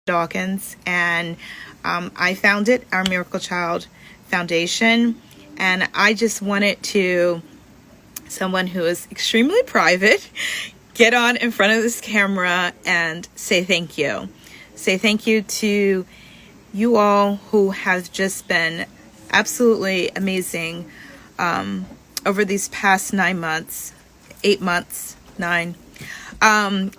Dawkins, and I founded our Miracle Child Foundation, and I just wanted to, someone who is extremely private, get on in front of this camera and say thank you. Say thank you to you all who have just been absolutely amazing over these past 9 months, 8 months, 9,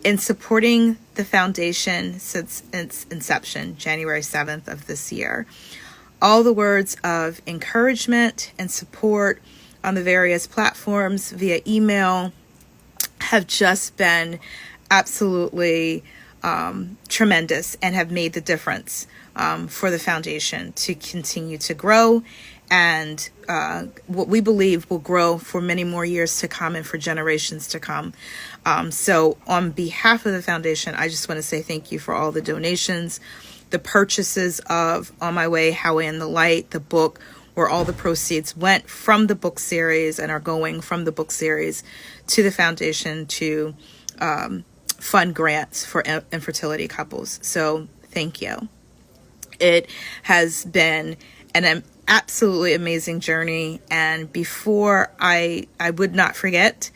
in supporting the foundation since its inception, January 7th of this year. All the words of encouragement and support on the various platforms via email have just been absolutely tremendous and have made the difference for the foundation to continue to grow, and what we believe will grow for many more years to come and for generations to come. So on behalf of the foundation, I just want to say thank you for all the donations, the purchases of On My Way, Highway in the Light, the book, where all the proceeds went from the book series and are going from the book series to the foundation to fund grants for infertility couples. So thank you. It has been an absolutely amazing journey, and before I would not forget,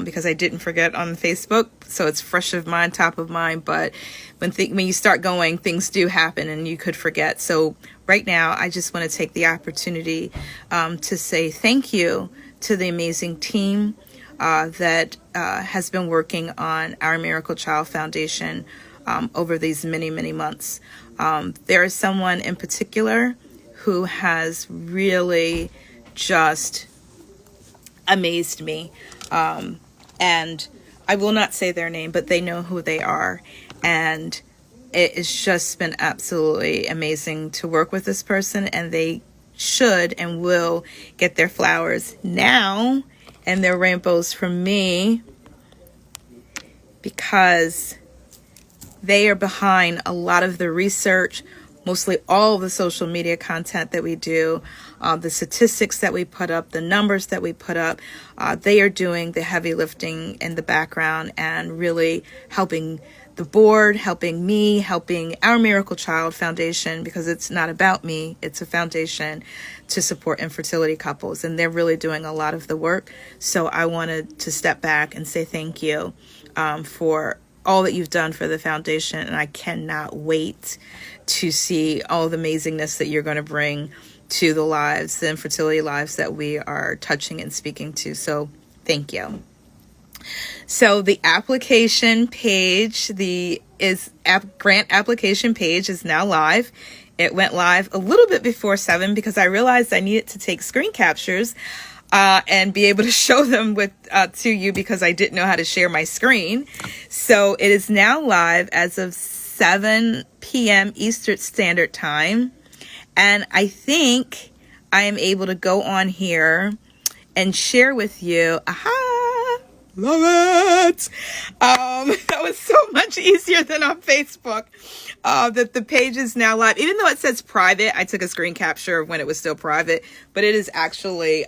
because I didn't forget on Facebook, so it's fresh of mind, top of mind, but when you start going, things do happen and you could forget. So right now, I just want to take the opportunity to say thank you to the amazing team that has been working on our Miracle Child Foundation over these many, many months. There is someone in particular who has really just amazed me. And I will not say their name, but they know who they are. And it has just been absolutely amazing to work with this person, and they should and will get their flowers now and their rainbows from me, because they are behind a lot of the research, mostly all of the social media content that we do, the statistics that we put up, the numbers that we put up. They are doing the heavy lifting in the background and really helping the board, helping me, helping our Miracle Child Foundation, because it's not about me, it's a foundation to support infertility couples, and they're really doing a lot of the work. So I wanted to step back and say thank you for all that you've done for the foundation, and I cannot wait to see all the amazingness that you're going to bring to the lives, the infertility lives that we are touching and speaking to. So thank you. So the application page, grant application page is now live. It went live a little bit before 7 because I realized I needed to take screen captures and be able to show them to you, because I didn't know how to share my screen. So it is now live as of 7 p.m. Eastern Standard Time. And I think I am able to go on here and share with you. Aha! Love it! That was so much easier than on Facebook. That the page is now live. Even though it says private, I took a screen capture of when it was still private, but it is actually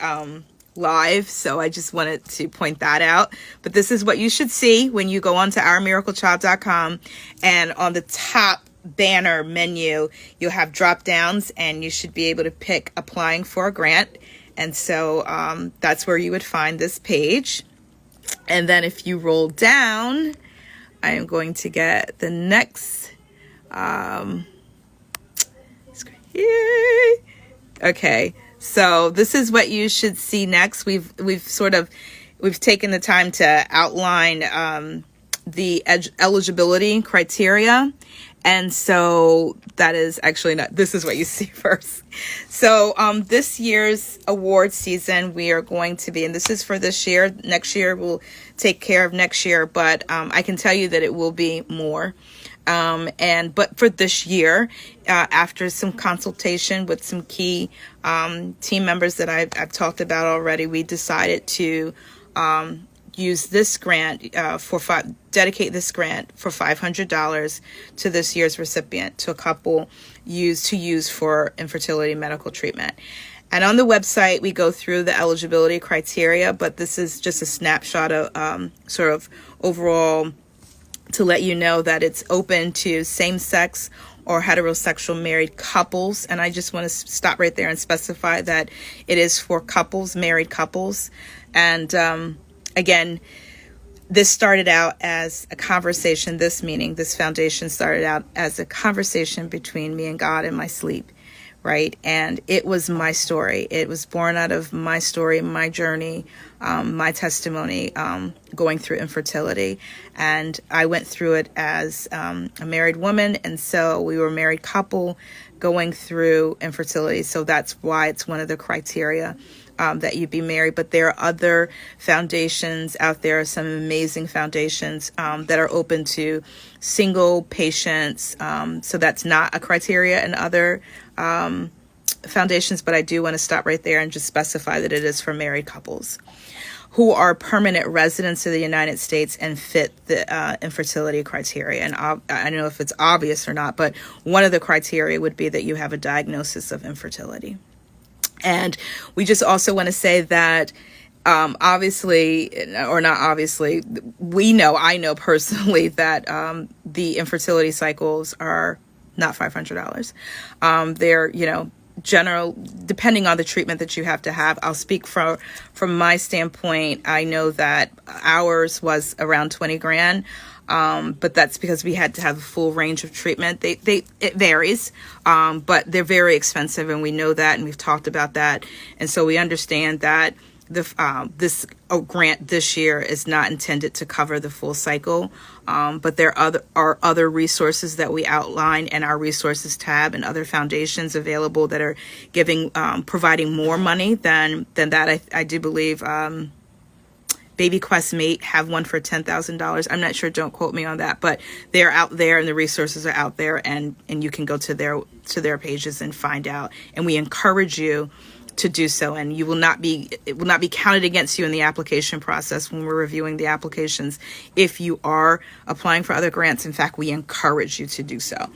live. So I just wanted to point that out. But this is what you should see when you go onto ourmiraclechild.com, and on the top banner menu, you'll have drop downs, and you should be able to pick applying for a grant. And so that's where you would find this page. And then if you roll down, I am going to get the next screen. Yay! Okay, so this is what you should see next. We've taken the time to outline the eligibility criteria. And so that is actually not, this is what you see first. So this year's award season, we are going to be, and this is for this year, next year we'll take care of next year, but I can tell you that it will be more. But for this year, after some consultation with some key team members that I've talked about already, we decided to use this grant dedicate this grant for $500 to this year's recipient, to a couple use for infertility medical treatment. And on the website, we go through the eligibility criteria, but this is just a snapshot of sort of overall to let you know that it's open to same-sex or heterosexual married couples. And I just want to stop right there and specify that it is for couples, married couples. And again, this started out as a conversation, this foundation started out as a conversation between me and God in my sleep, right? And it was my story. It was born out of my story, my journey, my testimony, going through infertility. And I went through it as a married woman. And so we were a married couple going through infertility. So that's why it's one of the criteria that you be married. But there are other foundations out there, some amazing foundations that are open to single patients. So that's not a criteria in other foundations, but I do want to stop right there and just specify that it is for married couples who are permanent residents of the United States and fit the infertility criteria. And I don't know if it's obvious or not, but one of the criteria would be that you have a diagnosis of infertility. And we just also want to say that obviously, or not obviously, I know personally that the infertility cycles are not $500. They're, general, depending on the treatment that you have to have. I'll speak from my standpoint. I know that ours was around 20 grand. But that's because we had to have a full range of treatment. It varies, but they're very expensive, and we know that, and we've talked about that. And so we understand that this grant this year is not intended to cover the full cycle, but there are other resources that we outline in our resources tab, and other foundations available that are providing more money than that. I do believe Baby Quest may have one for $10,000. I'm not sure. Don't quote me on that, but they're out there and the resources are out there, and you can go to their pages and find out. And we encourage you to do so. And it will not be counted against you in the application process when we're reviewing the applications. If you are applying for other grants, in fact, we encourage you to do so.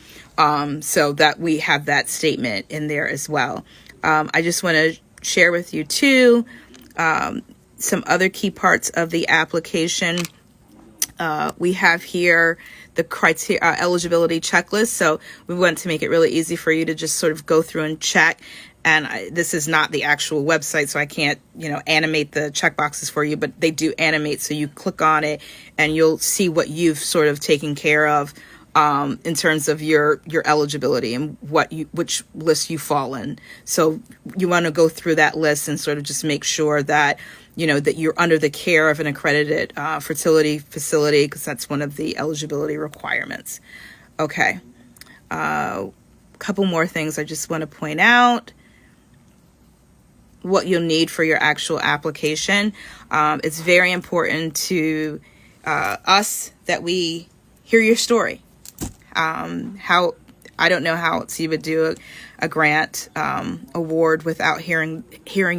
So that we have that statement in there as well. I just want to share with you too, some other key parts of the application. We have here the criteria eligibility checklist. So we want to make it really easy for you to just sort of go through and check. And this is not the actual website, so I can't, animate the checkboxes for you, but they do animate. So you click on it and you'll see what you've sort of taken care of in terms of your eligibility and which list you fall in. So you want to go through that list and sort of just make sure that that you're under the care of an accredited fertility facility, because that's one of the eligibility requirements. Okay. A couple more things I just want to point out. What you'll need for your actual application. It's very important to us that we hear your story. I don't know how else you would do a grant award without hearing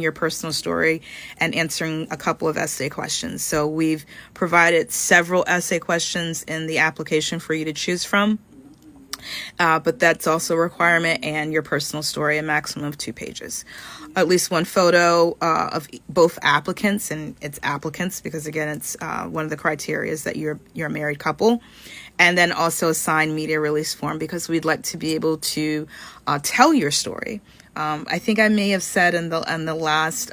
your personal story and answering a couple of essay questions. So we've provided several essay questions in the application for you to choose from. But that's also a requirement, and your personal story, a maximum of 2 pages. At least one photo of both applicants, and it's applicants because, again, it's one of the criteria is that you're a married couple. And then also a signed media release form, because we'd like to be able to tell your story. I think I may have said in the last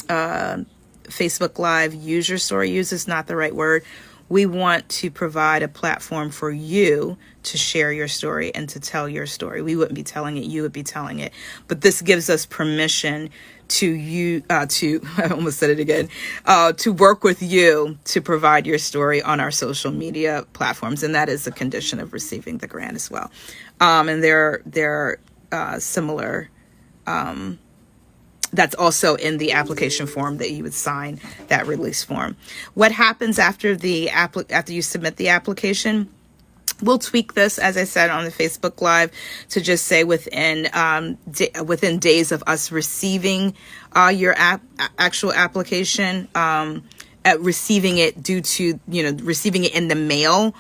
Facebook Live, use your story. Use is not the right word. We want to provide a platform for you to share your story and to tell your story. We wouldn't be telling it, you would be telling it. But this gives us permission to I almost said it again, to work with you to provide your story on our social media platforms. And that is a condition of receiving the grant as well. And they're similar, that's also in the application form that you would sign, that release form. What happens after you submit the application? We'll tweak this, as I said, on the Facebook Live to just say within days of us receiving your actual application, receiving it due to, receiving it in the mail,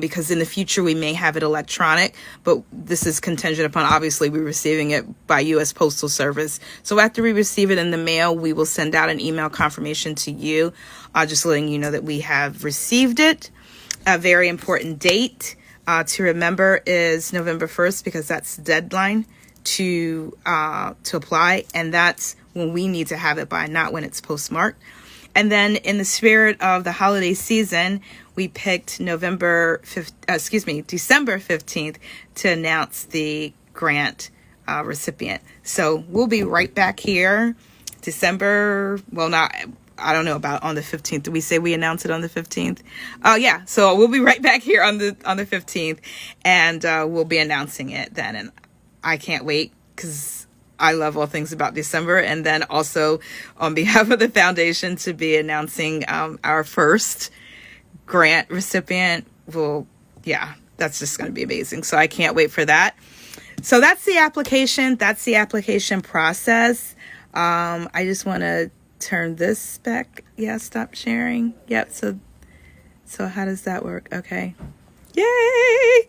because in the future we may have it electronic, but this is contingent upon, obviously, we receiving it by U.S. Postal Service. So after we receive it in the mail, we will send out an email confirmation to you, just letting you know that we have received it. A very important date to remember is November 1st, because that's the deadline to apply, and that's when we need to have it by, not when it's postmarked. And then in the spirit of the holiday season, we picked December 15th to announce the grant recipient. So we'll be right back here I don't know about on the 15th. Did we say we announce it on the 15th? Oh yeah. So we'll be right back here on the 15th, and we'll be announcing it then. And I can't wait, because I love all things about December. And then also on behalf of the foundation to be announcing our first grant recipient. Well, yeah, that's just going to be amazing. So I can't wait for that. So that's the application. That's the application process. I just want to turn this back. Yeah, stop sharing. Yep. So how does that work? Okay. Yay!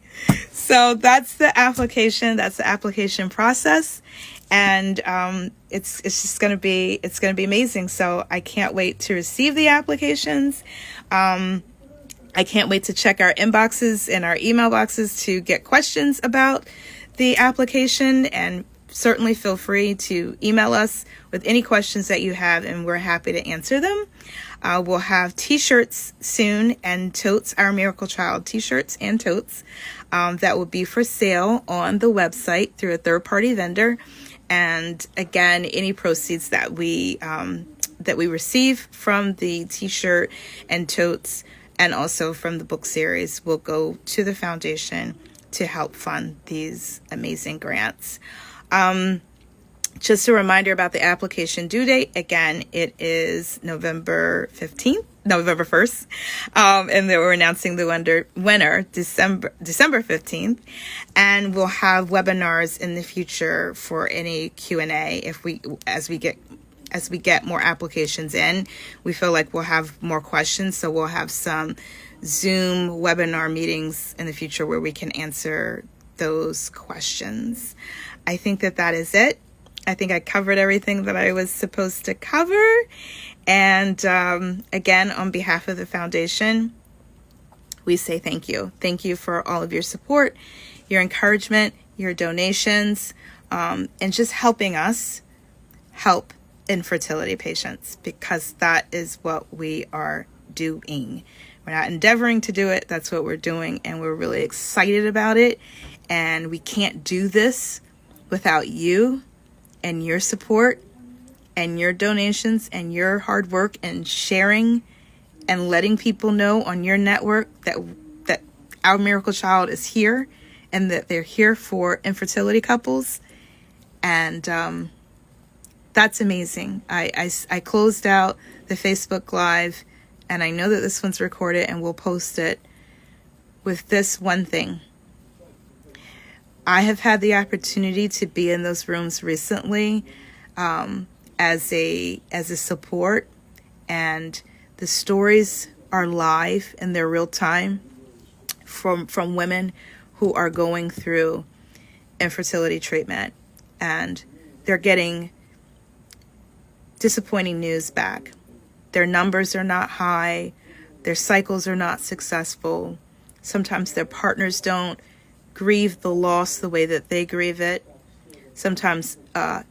So that's the application. That's the application process, and it's gonna be amazing. So I can't wait to receive the applications. I can't wait to check our inboxes and our email boxes to get questions about the application, and certainly feel free to email us with any questions that you have, and we're happy to answer them. We'll have t-shirts soon, and totes, our Miracle Child t-shirts and totes that will be for sale on the website through a third-party vendor. And again, any proceeds that we receive from the t-shirt and totes, and also from the book series, will go to the foundation to help fund these amazing grants. Just a reminder about the application due date. Again, it is November 1st. And then we're announcing the winner December 15th. And we'll have webinars in the future for any Q&A as we get more applications in. We feel like we'll have more questions, so we'll have some Zoom webinar meetings in the future where we can answer those questions. I think that is it. I think I covered everything that I was supposed to cover. And again, on behalf of the foundation, we say thank you. Thank you for all of your support, your encouragement, your donations, and just helping us help infertility patients, because that is what we are doing. We're not endeavoring to do it. That's what we're doing, and we're really excited about it. And we can't do this without you and your support and your donations and your hard work and sharing and letting people know on your network that our Miracle Child is here, and that they're here for infertility couples. And that's amazing. I closed out the Facebook Live, and I know that this one's recorded and we'll post it, with this one thing. I have had the opportunity to be in those rooms recently as a support, and the stories are live and they're real time from women who are going through infertility treatment, and they're getting disappointing news back. Their numbers are not high. Their cycles are not successful. Sometimes their partners don't grieve the loss the way that they grieve it. Sometimes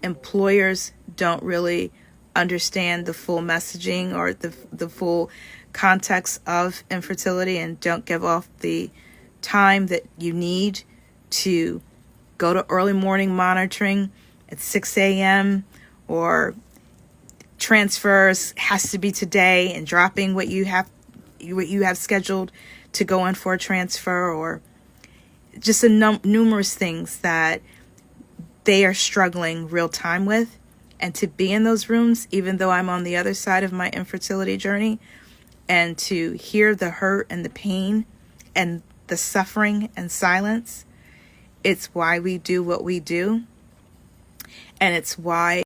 employers don't really understand the full messaging or the full context of infertility, and don't give off the time that you need to go to early morning monitoring at 6 a.m. or transfers has to be today, and dropping what you have scheduled to go in for a transfer, or just numerous things that they are struggling real time with. And to be in those rooms, even though I'm on the other side of my infertility journey, and to hear the hurt and the pain and the suffering and silence, it's why we do what we do. And it's why